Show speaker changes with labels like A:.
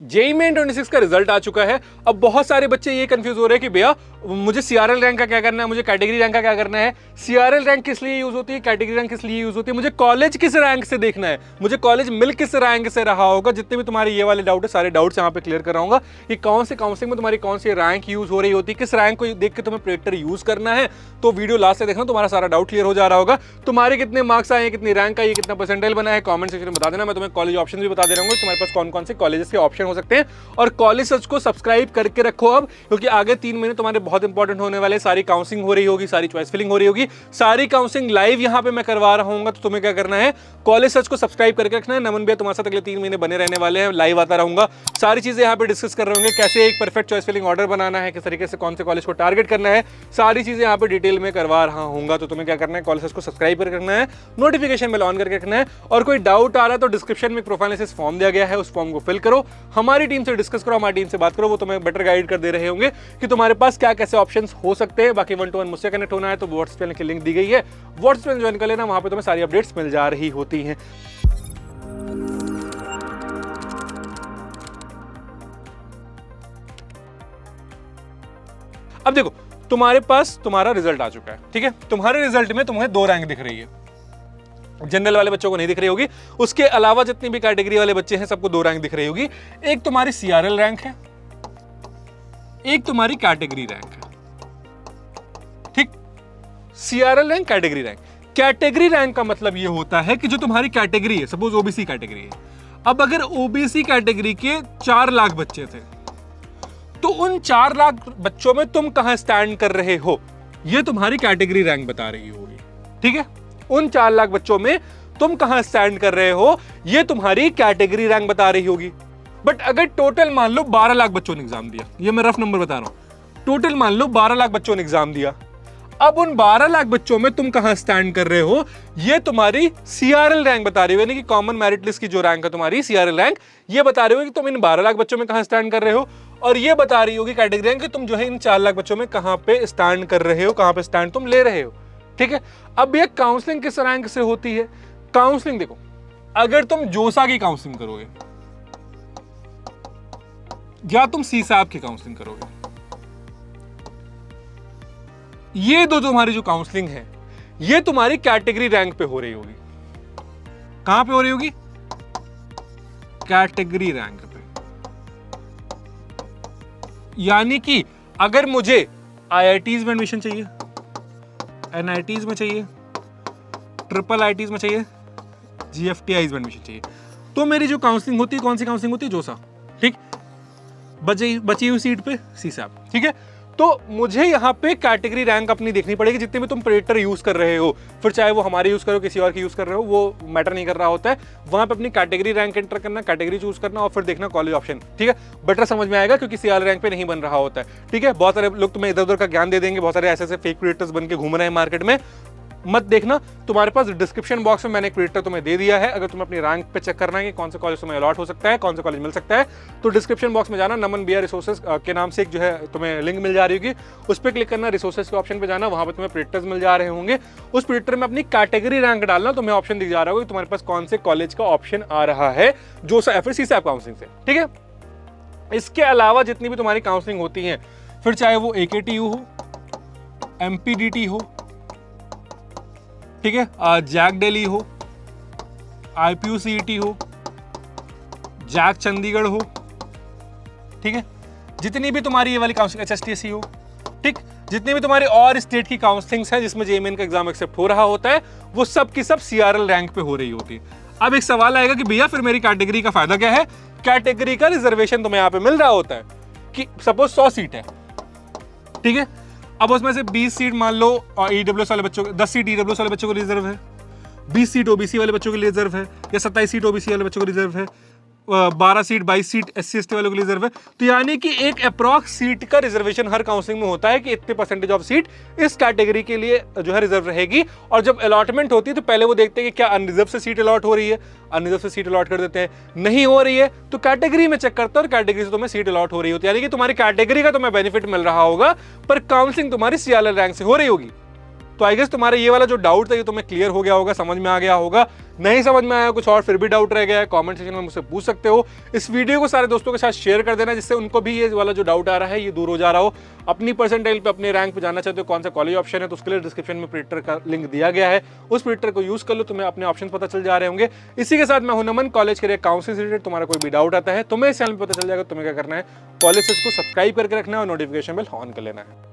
A: JEE main 26 का result आ चुका है। अब बहुत सारे बच्चे ये कंफ्यूज हो रहे हैं कि भैया मुझे सीआरएल रैंक का क्या करना है, मुझे कैटेगरी रैंक का क्या करना है, सीआरएल रैंक किस लिए यूज होती है, कैटेगरी रैंक किस लिए यूज होती है, मुझे कॉलेज किस रैंक से देखना है, मुझे कॉलेज मिल किस रैंक से रहा होगा। जितने भी तुम्हारे ये वाले डाउट है सारे डाउट्स यहाँ पे क्लियर कराऊंगा कि कौन से काउंसलिंग में तुम्हारी कौन सी रैंक यूज हो रही होती है, किस रैंक को देख के तुम्हें प्रेडिक्टर यूज करना है। तो वीडियो लास्ट से देखना, तुम्हारा सारा डाउट क्लियर हो जा रहा होगा। तुम्हारे कितने मार्क्स आए, कितनी रैंक आई, कितना परसेंटाइल बना है, कमेंट सेक्शन में बता देना। मैं तुम्हें कॉलेज ऑप्शन भी बता दे रहा हूँ तुम्हारे पास कौन कौन से कॉलेजेस के ऑप्शन हो सकते हैं। और कॉलेज सर्च को सब्सक्राइब करके रखो अब, क्योंकि आगे 3 महीने तुम्हारे बहुत इंपॉर्टेंट होने वाले। सारी काउंसलिंग हो रही होगी, सारी चॉइस फिलिंग हो रही होगी, सारी काउंसलिंग लाइव यहाँ पे मैं करवा रहा हूँ। तो तुम्हें क्या करना है, कॉलेज सर्च को सब्सक्राइब करके रखना है। नमन भैया तुम्हारे साथ अगले 3 महीने बने रहने वाले हैं, लाइव आता रहूंगा, सारी चीजें यहाँ पे डिस्कस कर रहे होंगे, कैसे एक परफेक्ट चॉइस फिलिंग ऑर्डर बनाना है, किस तरीके से कौन से कॉलेज को टारगेट करना है, सारी चीजें यहाँ पे डिटेल में करवा रहा हूँ। तो तुम्हें क्या करना है, कॉलेज सर्च को सब्सक्राइब करके रखना है, नोटिफिकेशन बेल ऑन करके रखना है। और कोई डाउट आ रहा है तो डिस्क्रिप्शन में प्रोफाइल एनालिसिस फॉर्म दिया गया है, उस फॉर्म को फिल करो, हमारी टीम से डिस्कस करो, हमारी टीम से बात करो, वो तुम्हें बेटर गाइड कर दे रहे होंगे कि तुम्हारे पास क्या कैसे ऑप्शंस हो सकते हैं। बाकी 1-to-1 मुझसे कनेक्ट होना है तो व्हाट्सएप चैनल की लिंक दी गई है, व्हाट्सएप चैनल ज्वाइन कर लेना, वहां पे तुम्हें सारी अपडेट्स मिल जा रही होती हैं। अब देखो, तुम्हारे पास तुम्हारा रिजल्ट आ चुका है, ठीक है। तुम्हारे रिजल्ट में तुम्हें 2 रैंक दिख रही है, जनरल वाले बच्चों को नहीं दिख रही होगी, उसके अलावा जितनी भी कैटेगरी वाले बच्चे हैं सबको 2 रैंक दिख रही होगी। एक तुम्हारी सीआरएल रैंक है, एक तुम्हारी कैटेगरी रैंक है, ठीक। CRL rank, category rank. Category rank का मतलब यह होता है कि जो तुम्हारी कैटेगरी है, सपोज ओबीसी कैटेगरी है, अब अगर ओबीसी कैटेगरी के 4 लाख बच्चे थे तो उन 4 लाख बच्चों में तुम कहां स्टैंड कर रहे हो, यह तुम्हारी कैटेगरी रैंक बता रही होगी, ठीक है। उन 4 लाख बच्चों में तुम कहां स्टैंड कर रहे हो, यह तुम्हारी कैटेगरी रैंक बता रही होगी। बट अगर टोटल मान लो 12 लाख बच्चों ने एग्जाम दिया, ये मैं रफ नंबर बता रहा हूं, टोटल मान लो 12 लाख बच्चों ने एग्जाम दिया, अब उन 12 लाख बच्चों में तुम कहां स्टैंड कर रहे हो, ये तुम्हारी सीआरएल रैंक बता रही हो, यानी कि कॉमन मेरिट लिस्ट की जो रैंक है तुम्हारी सीआरएल रैंक, ये बता रही हो कि तुम इन 12 लाख बच्चों में कहां स्टैंड कर रहे हो। और ये बता रही होगी कैटेगरी रैंक कि तुम जो है इन 4 लाख बच्चों में कहां पे स्टैंड कर रहे हो, कहां पे स्टैंड तुम ले रहे हो, ठीक है। अब ये काउंसलिंग किस रैंक से होती है, काउंसलिंग देखो, अगर तुम जोसा की काउंसलिंग करोगे या तुम सीसैप की काउंसलिंग करोगे, ये दो तुम्हारी जो काउंसलिंग है ये तुम्हारी कैटेगरी रैंक पे हो रही होगी। कहां पे हो रही होगी, कैटेगरी रैंक पे। यानी कि अगर मुझे आईआईटीज में एडमिशन चाहिए, एनआईटीज में चाहिए, ट्रिपल आईटीज में चाहिए, जीएफटीआईज में एडमिशन चाहिए, तो मेरी जो काउंसलिंग होती है, कौन सी काउंसलिंग होती है, जोसा, ठीक। बची हुई सीट पे सीसैप, ठीक है। तो मुझे यहाँ पे कैटेगरी रैंक अपनी देखनी पड़ेगी, जितने भी तुम प्रेडिक्टर यूज कर रहे हो, फिर चाहे वो हमारे यूज करो, किसी और की यूज कर रहे हो, वो मैटर नहीं कर रहा होता है। वहां पे अपनी कैटेगरी रैंक एंटर करना, कैटेगरी चूज करना और फिर देखना कॉलेज ऑप्शन, ठीक है। बेटर समझ में आएगा क्योंकि सीआरएल रैंक पे नहीं बन रहा होता है, ठीक है। बहुत सारे लोग तुम्हें इधर उधर का ज्ञान दे देंगे, बहुत सारे ऐसे फेक प्रेडिक्टर्स बन के घूम रहे हैं मार्केट में, मत देखना। तुम्हारे पास डिस्क्रिप्शन बॉक्स में मैंने एक प्रेडिक्टर तुम्हें दे दिया है, अगर तुम्हें अपनी रैंक पे चेक करना है कि कौन सा कॉलेज तुम्हें अलॉट हो सकता है, कौन सा कॉलेज मिल सकता है, तो डिस्क्रिप्शन बॉक्स में जाना, नमन बीआर रिसोर्सेज के नाम से एक जो है तुम्हें लिंक मिल जा रही होगी, उस पर क्लिक करना, रिसोर्सेज के ऑप्शन पे जाना, वहां पे तुम्हें प्रेडिक्टर्स मिल जा रहे होंगे। उस प्रेडिक्टर में अपनी कैटेगरी रैंक डालना, तुम्हें ऑप्शन दिख जा रहा होगा कि तुम्हारे पास कौन से कॉलेज का ऑप्शन आ रहा है, जो सीसैप काउंसलिंग से, ठीक है। इसके अलावा जितनी भी तुम्हारी काउंसलिंग होती है, फिर चाहे वो एकेटीयू हो, एमपीडीटी हो, ठीक है, जैक दिल्ली हो, आईपीयूसीईटी हो, जैक चंडीगढ़ हो, ठीक है, जितनी भी तुम्हारी ये वाली काउंसलिंग, एचएसटीएससी हो, ठीक, जितनी भी तुम्हारी और स्टेट की काउंसलिंग्स हैं जिसमें जेईई मेन का एग्जाम एक्सेप्ट हो रहा होता है, वो सब की सब सीआरएल रैंक पे हो रही होती है। अब एक सवाल आएगा कि भैया फिर मेरी कैटेगरी का फायदा क्या है। कैटेगरी का रिजर्वेशन तुम्हें यहाँ पे मिल रहा होता है कि सपोज 100 सीट है, ठीक है, अब उसमें से 20 सीट मान लो और ईडब्ल्यूएस वाले बच्चों, 10 सीट ईडब्ल्यूएस वाले बच्चों को रिजर्व है, 20 सीट ओबीसी वाले बच्चों के लिए रिजर्व है, या 27 सीट ओबीसी वाले बच्चों को रिजर्व है, 12 सीट 22 सीट एससी एसटी वालों के लिए रिजर्व है। तो यानी कि एक अप्रॉक्स सीट का रिजर्वेशन हर काउंसलिंग में होता है कि इतने परसेंटेज ऑफ सीट इस कैटेगरी के लिए जो है रिजर्व रहेगी। और जब अलॉटमेंट होती है तो पहले वो देखते हैं कि क्या अनरिजर्व से सीट अलॉट हो रही है, अनरिजर्व से सीट अलॉट कर देते हैं, नहीं हो रही है तो कैटेगरी में चेक करते हैं और कैटेगरी से तुम्हें सीट अलॉट हो रही होती है, यानी कि तुम्हारी कैटेगरी का तुम्हें बेनिफिट मिल रहा होगा, पर काउंसलिंग तुम्हारी सीआरएल रैंक से हो रही होगी। तो आई गेस तुम्हारा ये वाला जो डाउट था ये तुम्हें क्लियर हो गया होगा, समझ में आ गया होगा। नहीं समझ में आया कुछ और फिर भी डाउट रह गया है, कमेंट सेक्शन में मुझसे पूछ सकते हो। इस वीडियो को सारे दोस्तों के साथ शेयर कर देना जिससे उनको भी ये वाला जो डाउट आ रहा है ये दूर हो जा रहा हो। अपनी परसेंटाइल पे अपने रैंक पे जाना चाहते हो, कौन सा कॉलेज ऑप्शन है, तो उसके लिए डिस्क्रिप्शन में प्रिंटर का लिंक दिया गया है, उस प्रिंटर को यूज कर लो, तुम्हें अपने ऑप्शन पता चल जा रहे होंगे। इसी के साथ मैं हूं नमन, कॉलेज के काउंसिल से रिलेटेड तुम्हारा कोई भी डाउट आता है तो मेरे चैनल पर पता चल जाएगा। तुम्हें क्या करना है, कॉलेज को सब्सक्राइब करके रखना है और नोटिफिकेशन बेल ऑन कर लेना है।